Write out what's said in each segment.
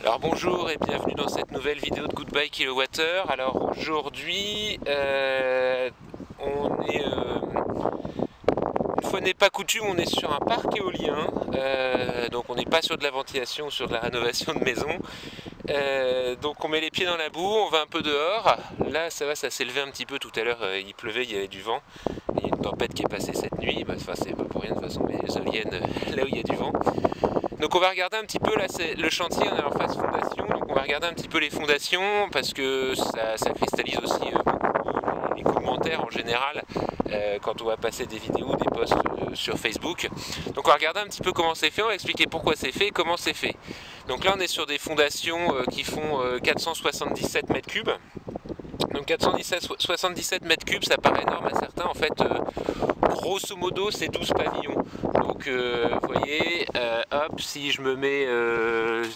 Alors bonjour et bienvenue dans cette nouvelle vidéo de Goodbye Kilowattheure. Alors aujourd'hui, on est, une fois n'est pas coutume, on est sur un parc éolien. Donc on n'est pas sur de la ventilation ou sur de la rénovation de maison. Donc on met les pieds dans la boue, on va un peu dehors. Là ça va, ça s'est levé un petit peu tout à l'heure, il pleuvait, il y avait du vent. Il y a une tempête qui est passée cette nuit, enfin c'est pas pour rien de toute façon, mais les éoliennes là où il y a du vent. Donc on va regarder un petit peu, là c'est le chantier, on est en phase fondation, donc on va regarder un petit peu les fondations parce que ça cristallise aussi beaucoup les commentaires en général quand on va passer des vidéos, des posts sur Facebook. Donc on va regarder un petit peu comment c'est fait, on va expliquer pourquoi c'est fait et comment c'est fait. Donc là on est sur des fondations qui font 477 mètres cubes. Donc 477 mètres cubes, ça paraît énorme à certains, en fait grosso modo c'est 12 pavillons. Donc vous voyez, hop, si je me mets,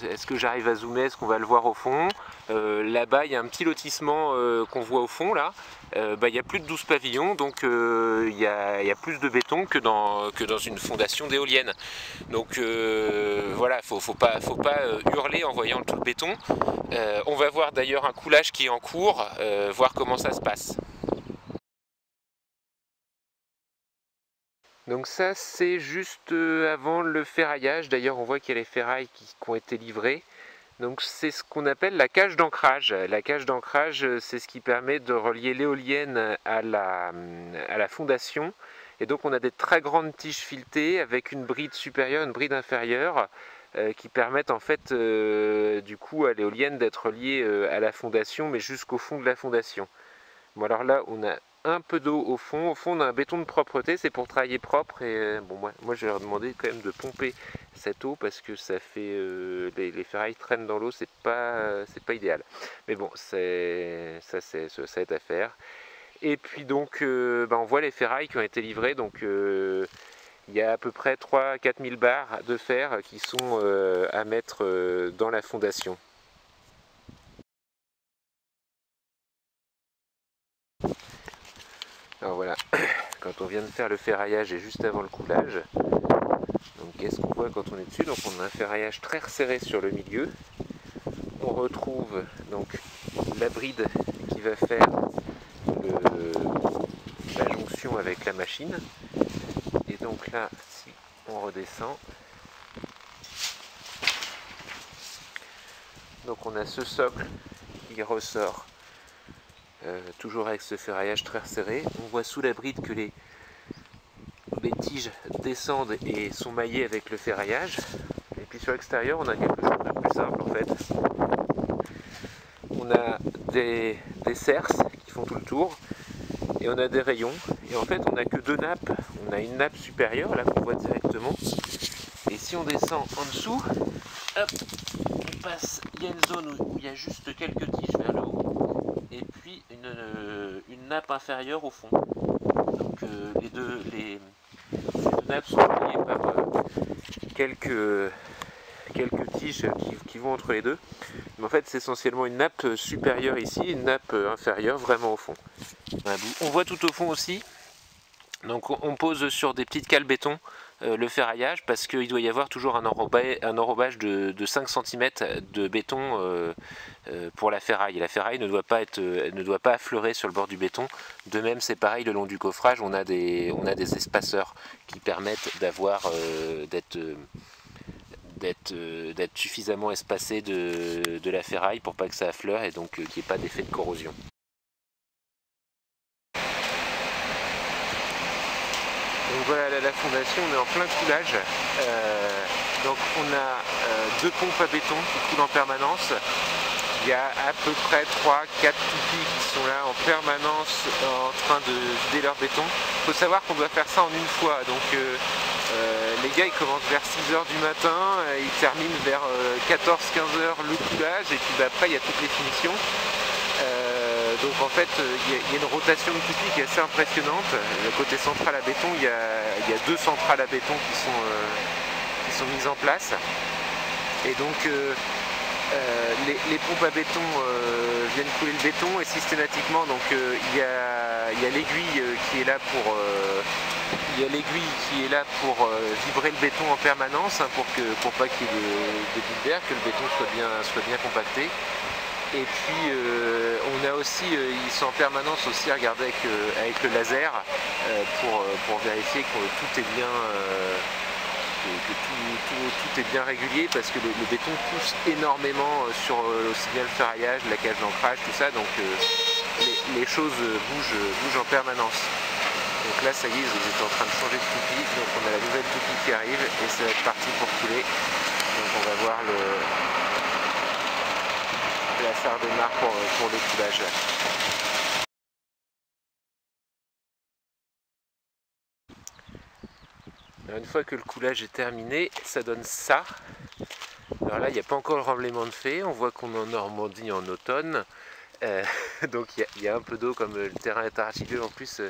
est-ce que j'arrive à zoomer, est-ce qu'on va le voir au fond, là-bas il y a un petit lotissement qu'on voit au fond là, il y a plus de 12 pavillons, donc il y a plus de béton que dans une fondation d'éolienne. Donc voilà, faut pas hurler en voyant tout le béton. On va voir d'ailleurs un coulage qui est en cours, voir comment ça se passe. Donc ça c'est juste avant le ferraillage, d'ailleurs on voit qu'il y a les ferrailles qui ont été livrées. Donc c'est ce qu'on appelle la cage d'ancrage. La cage d'ancrage c'est ce qui permet de relier l'éolienne à la fondation. Et donc on a des très grandes tiges filetées avec une bride supérieure, une bride inférieure qui permettent en fait du coup à l'éolienne d'être reliée à la fondation mais jusqu'au fond de la fondation. Bon alors là on a un peu d'eau au fond on a un béton de propreté, c'est pour travailler propre et bon moi je vais leur demander quand même de pomper cette eau parce que ça fait les ferrailles traînent dans l'eau, c'est pas idéal. Mais bon ça aide à faire. Et puis donc on voit les ferrailles qui ont été livrées, donc il y a à peu près 3-4 000 barres de fer qui sont à mettre dans la fondation. Alors voilà, quand on vient de faire le ferraillage et juste avant le coulage, donc qu'est-ce qu'on voit quand on est dessus? Donc on a un ferraillage très resserré sur le milieu. On retrouve donc la bride qui va faire la jonction avec la machine. Et donc là, si on redescend, donc on a ce socle qui ressort toujours avec ce ferraillage très resserré. On voit sous la bride que les tiges descendent et sont maillées avec le ferraillage. Et puis sur l'extérieur, on a quelque chose de plus simple en fait. On a des cerces qui font tout le tour et on a des rayons. Et en fait, on n'a que deux nappes. On a une nappe supérieure là qu'on voit directement. Et si on descend en dessous, hop, on passe. Il y a une zone où il y a juste quelques tiges vers le haut. Et puis une nappe inférieure au fond. Donc les deux nappes sont reliées par quelques tiges qui vont entre les deux. Mais en fait c'est essentiellement une nappe supérieure ici, une nappe inférieure vraiment au fond. On voit tout au fond aussi. Donc on pose sur des petites cales béton le ferraillage parce qu'il doit y avoir toujours un enrobage de 5 cm de béton pour la ferraille. La ferraille ne doit pas affleurer sur le bord du béton. De même c'est pareil le long du coffrage, on a des espaceurs qui permettent d'être suffisamment espacé de la ferraille pour pas que ça affleure et donc qu'il n'y ait pas d'effet de corrosion. Donc voilà la fondation, on est en plein coulage. Donc on a deux pompes à béton qui coulent en permanence. Il y a à peu près 3-4 toupies qui sont là en permanence en train de vider leur béton. Il faut savoir qu'on doit faire ça en une fois. Donc les gars ils commencent vers 6h du matin, ils terminent vers 14-15h le coulage et puis après il y a toutes les finitions. Donc en fait il y a une rotation de toupies qui est assez impressionnante. Le côté central à béton, il y a deux centrales à béton qui sont mises en place. Et donc les pompes à béton viennent couler le béton et systématiquement donc il y il y a l'aiguille qui est là pour vibrer le béton en permanence, hein, pour pas qu'il y ait de bulles d'air, que le béton soit bien compacté. Et puis on a aussi, ils sont en permanence aussi à regarder avec le laser pour vérifier que tout est bien, tout est bien régulier, parce que le béton pousse énormément sur aussi bien le ferraillage, la cage d'ancrage, tout ça, donc les choses bougent en permanence. Donc là ça y est, ils étaient en train de changer de toupie, donc on a la nouvelle toupie qui arrive et ça va être parti pour couler. Donc on va voir la phare de marque pour le coulage. Alors une fois que le coulage est terminé, ça donne ça. Alors là, il n'y a pas encore le remblaiement de fait, on voit qu'on est en Normandie en automne. Donc il y a un peu d'eau, comme le terrain est argileux en plus,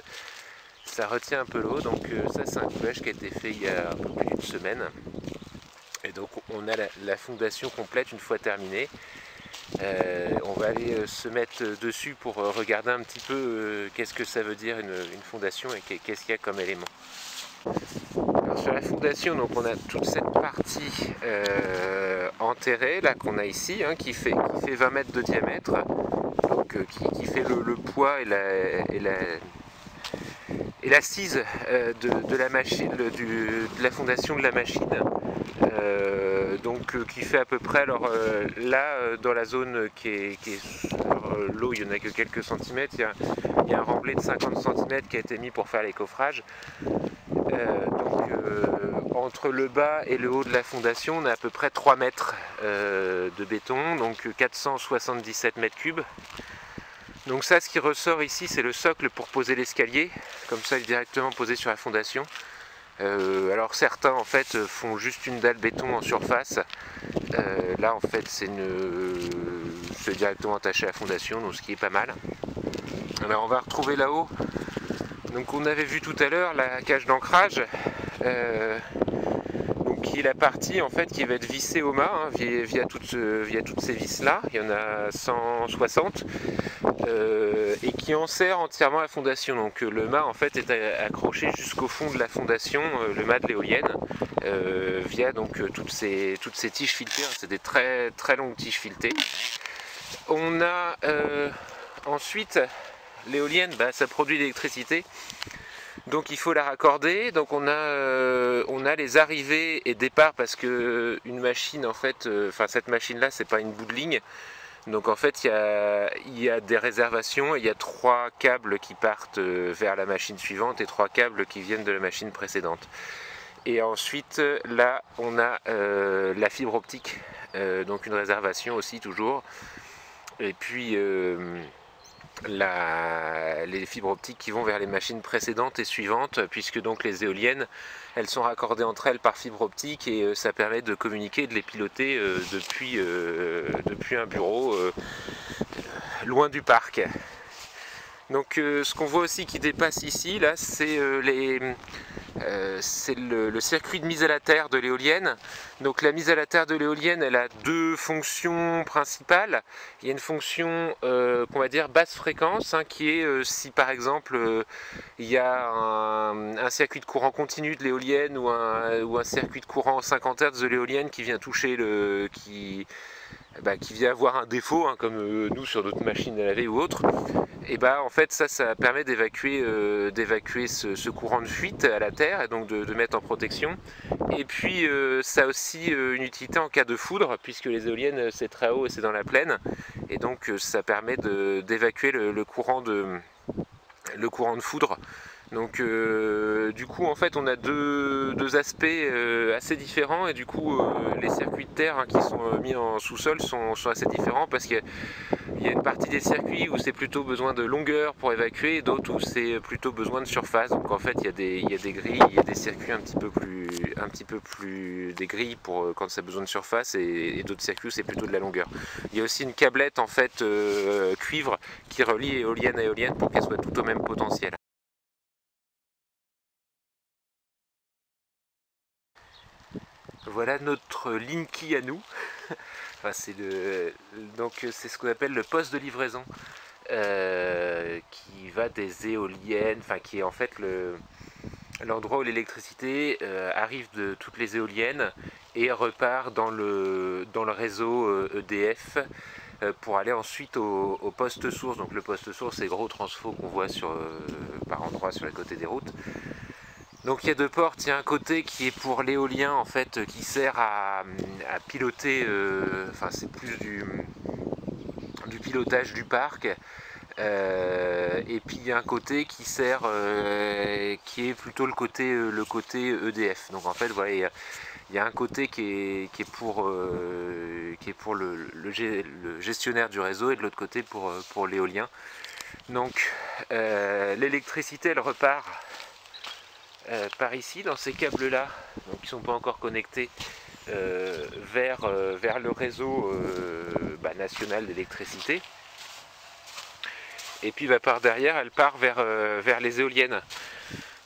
ça retient un peu l'eau. Donc ça, c'est un coulage qui a été fait il y a un peu plus d'une semaine. Et donc on a la fondation complète une fois terminée. On va aller se mettre dessus pour regarder un petit peu qu'est-ce que ça veut dire une fondation et qu'est-ce qu'il y a comme élément. Alors sur la fondation, donc on a toute cette partie enterrée là qu'on a ici, hein, qui fait 20 mètres de diamètre, donc qui fait le poids et l'assise de la machine, de la fondation de la machine. Donc qui fait à peu près, alors là dans la zone qui est sur l'eau, il n'y en a que quelques centimètres, il y a un remblai de 50 cm qui a été mis pour faire les coffrages. Donc entre le bas et le haut de la fondation, on a à peu près 3 mètres de béton, donc 477 mètres cubes. Donc ça, ce qui ressort ici, c'est le socle pour poser l'escalier, comme ça il est directement posé sur la fondation. Alors certains en fait font juste une dalle béton en surface, là en fait c'est directement attaché à la fondation, donc ce qui est pas mal. Alors on va retrouver là-haut, donc on avait vu tout à l'heure la cage d'ancrage, qui est la partie en fait qui va être vissée au mât, hein, via toutes ces vis là, il y en a 160, et qui enserre entièrement la fondation. Donc le mât en fait est accroché jusqu'au fond de la fondation, le mât de l'éolienne, via donc toutes ces tiges filetées, hein, c'est des très très longues tiges filetées. On a ensuite l'éolienne, ça produit de l'électricité. Donc il faut la raccorder, donc on a les arrivées et départs, parce que une machine en fait, cette machine là c'est pas une bout de ligne, donc en fait il y a des réservations et il y a 3 câbles qui partent vers la machine suivante et 3 câbles qui viennent de la machine précédente. Et ensuite là on a la fibre optique, donc une réservation aussi toujours, et puis les fibres optiques qui vont vers les machines précédentes et suivantes, puisque donc les éoliennes elles sont raccordées entre elles par fibre optique, et ça permet de communiquer, de les piloter depuis un bureau loin du parc. Donc ce qu'on voit aussi qui dépasse ici, là, c'est le circuit de mise à la terre de l'éolienne. Donc la mise à la terre de l'éolienne, elle a 2 fonctions principales. Il y a une fonction qu'on va dire basse fréquence, hein, qui est si par exemple il y a un circuit de courant continu de l'éolienne, ou un circuit de courant 50 Hz de l'éolienne qui vient toucher qui vient avoir un défaut, hein, comme nous sur d'autres machines à laver ou autres. Et en fait ça permet d'évacuer ce courant de fuite à la terre, et donc de mettre en protection. Et puis ça a aussi une utilité en cas de foudre, puisque les éoliennes c'est très haut et c'est dans la plaine, et donc ça permet d'évacuer le courant de foudre. Donc du coup en fait on a deux aspects assez différents, et du coup les circuits de terre, hein, qui sont mis en sous-sol sont assez différents, parce qu'il y a une partie des circuits où c'est plutôt besoin de longueur pour évacuer, et d'autres où c'est plutôt besoin de surface. Donc en fait il y a des grilles, il y a des circuits un petit peu plus des grilles pour quand ça a besoin de surface, et d'autres circuits où c'est plutôt de la longueur. Il y a aussi une câblette en fait cuivre qui relie éolienne à éolienne pour qu'elle soit tout au même potentiel. Voilà notre Linky à nous. Enfin, donc c'est ce qu'on appelle le poste de livraison qui va des éoliennes, enfin qui est en fait l'endroit où l'électricité arrive de toutes les éoliennes et repart dans le réseau EDF pour aller ensuite au poste source. Donc le poste source, c'est gros transfo qu'on voit par endroits sur les côtés des routes. Donc il y a deux portes, il y a un côté qui est pour l'éolien en fait, qui sert à piloter, enfin c'est plus du pilotage du parc, et puis il y a un côté qui sert, qui est plutôt le côté EDF. Donc en fait voilà, il y a un côté qui est pour le gestionnaire du réseau et de l'autre côté pour l'éolien. Donc l'électricité elle repart par ici dans ces câbles là, donc qui ne sont pas encore connectés vers le réseau national d'électricité, et puis par derrière elle part vers les éoliennes.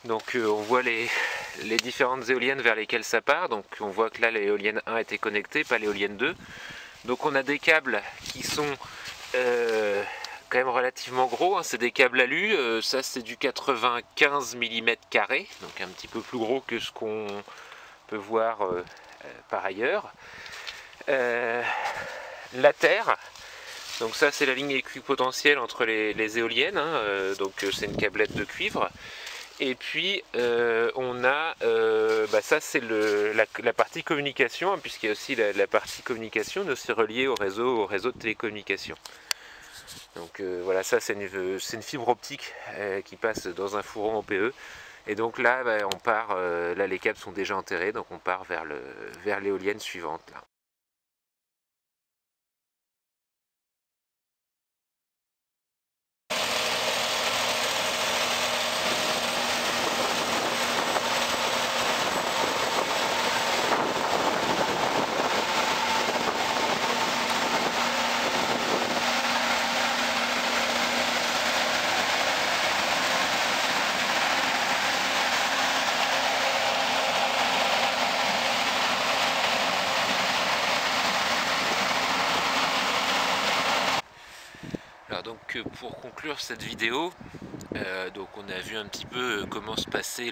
Donc on voit les différentes éoliennes vers lesquelles ça part. Donc on voit que là l'éolienne 1 était connectée, pas l'éolienne 2. Donc on a des câbles qui sont quand même relativement gros, hein. C'est des câbles alu, ça c'est du 95 mm carré, donc un petit peu plus gros que ce qu'on peut voir par ailleurs. La terre, donc ça c'est la ligne équipotentielle entre les éoliennes, hein, donc c'est une câblette de cuivre. Et puis on a, ça c'est la partie communication, hein, puisqu'il y a aussi la partie communication, mais aussi reliée au réseau de télécommunications. Donc voilà, ça c'est une fibre optique qui passe dans un fourreau en PE. Et donc là, on part, là les câbles sont déjà enterrés, donc on part vers l'éolienne suivante. Là. Alors donc pour conclure cette vidéo, donc on a vu un petit peu comment se passaient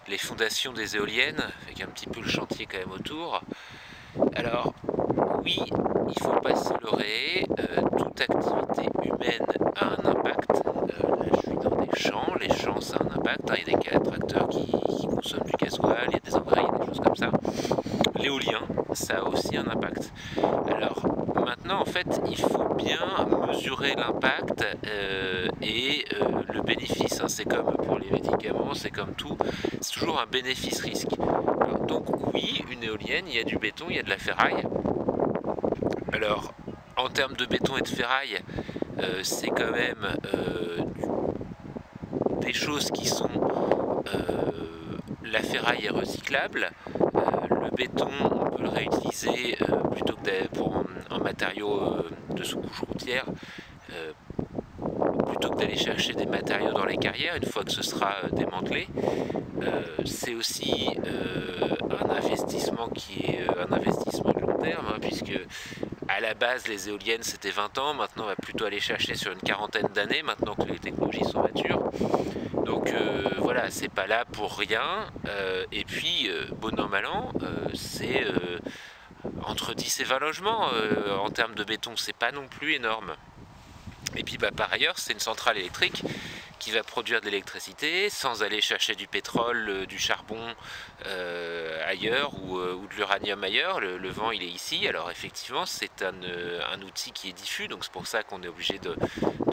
les fondations des éoliennes, avec un petit peu le chantier quand même autour. Alors oui, il ne faut pas se leurrer, toute activité humaine a un impact. Là je suis dans des champs, les champs ça a un impact, hein. Il y a des tracteurs qui consomment du gasoil, il y a des engrais, il y a des choses comme ça. L'éolien, ça a aussi un impact. Alors maintenant en fait il faut bien mesurer l'impact et le bénéfice, hein. C'est comme pour les médicaments, c'est comme tout, c'est toujours un bénéfice-risque. Donc oui, une éolienne, il y a du béton, il y a de la ferraille. Alors en termes de béton et de ferraille, c'est quand même des choses qui sont... la ferraille est recyclable, le béton on peut le réutiliser plutôt que en matériaux de sous-couche routière, plutôt que d'aller chercher des matériaux dans les carrières une fois que ce sera démantelé. C'est aussi un investissement qui est un investissement de long terme, hein, puisque à la base les éoliennes c'était 20 ans, maintenant on va plutôt aller chercher sur une quarantaine d'années, maintenant que les technologies sont matures. Donc voilà, c'est pas là pour rien, et puis bon an mal an, c'est entre 10 et 20 logements, en termes de béton c'est pas non plus énorme. Et puis par ailleurs c'est une centrale électrique qui va produire de l'électricité sans aller chercher du pétrole, du charbon ailleurs ou de l'uranium ailleurs. Le vent il est ici, alors effectivement c'est un outil qui est diffus, donc c'est pour ça qu'on est obligé de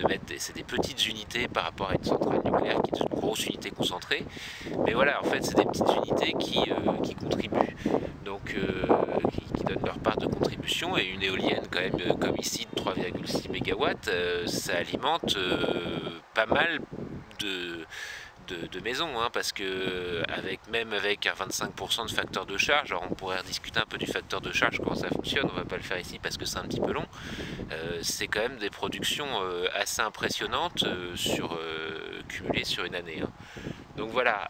mettre c'est des petites unités par rapport à une centrale nucléaire qui est une grosse unité concentrée. Mais voilà, en fait c'est des petites unités qui contribuent, donc qui donnent leur part de contribution, et une éolienne quand même comme ici de 3,6 MW, ça alimente pas mal de maisons, hein, parce que même avec un 25% de facteur de charge, alors on pourrait rediscuter un peu du facteur de charge, comment ça fonctionne, on va pas le faire ici parce que c'est un petit peu long, c'est quand même des productions assez impressionnantes cumulées sur une année, hein. Donc voilà,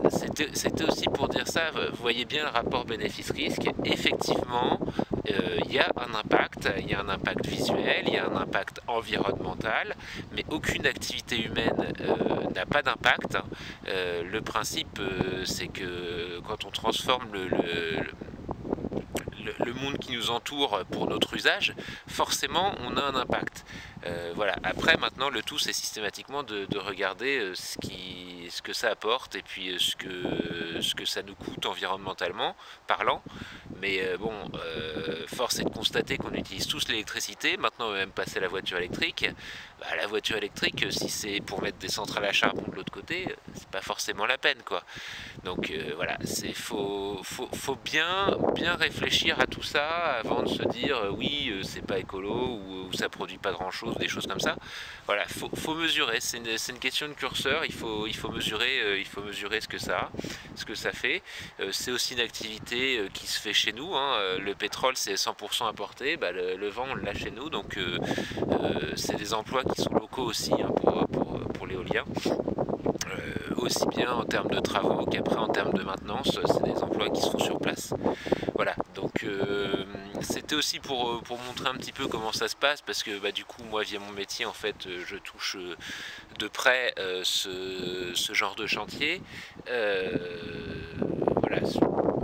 c'était aussi pour dire ça. Vous voyez bien le rapport bénéfice-risque. Effectivement, il y a un impact, il y a un impact visuel, il y a un impact environnemental, mais aucune activité humaine n'a pas d'impact. Le principe, c'est que quand on transforme le monde qui nous entoure pour notre usage, forcément on a un impact. Voilà. Après, maintenant, le tout c'est systématiquement de regarder ce que ça apporte et puis ce que ça nous coûte environnementalement parlant. Mais bon, force est de constater qu'on utilise tous l'électricité. Maintenant, on va même passer à la voiture électrique. Bah, la voiture électrique, si c'est pour mettre des centrales à charbon de l'autre côté, c'est pas forcément la peine, quoi. Donc voilà, faut bien réfléchir à tout ça avant de se dire oui, c'est pas écolo ou ça produit pas grand chose, des choses comme ça. Voilà, faut mesurer. C'est une question de curseur. Il faut mesurer ce que ça fait. C'est aussi une activité qui se fait chez nous, hein. Le pétrole c'est 100% importé, bah, le vent on l'a chez nous, donc c'est des emplois qui sont locaux aussi, hein, pour l'éolien. Aussi bien en termes de travaux qu'après en termes de maintenance, c'est des emplois qui seront sur place. Voilà, donc c'était aussi pour montrer un petit peu comment ça se passe, parce que bah, du coup moi via mon métier en fait je touche de près ce genre de chantier. Voilà,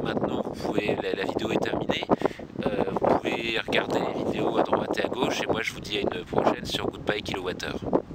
maintenant la vidéo est terminée, vous pouvez regarder les vidéos à droite et à gauche, et moi je vous dis à une prochaine sur Goodbye Kilowattheure.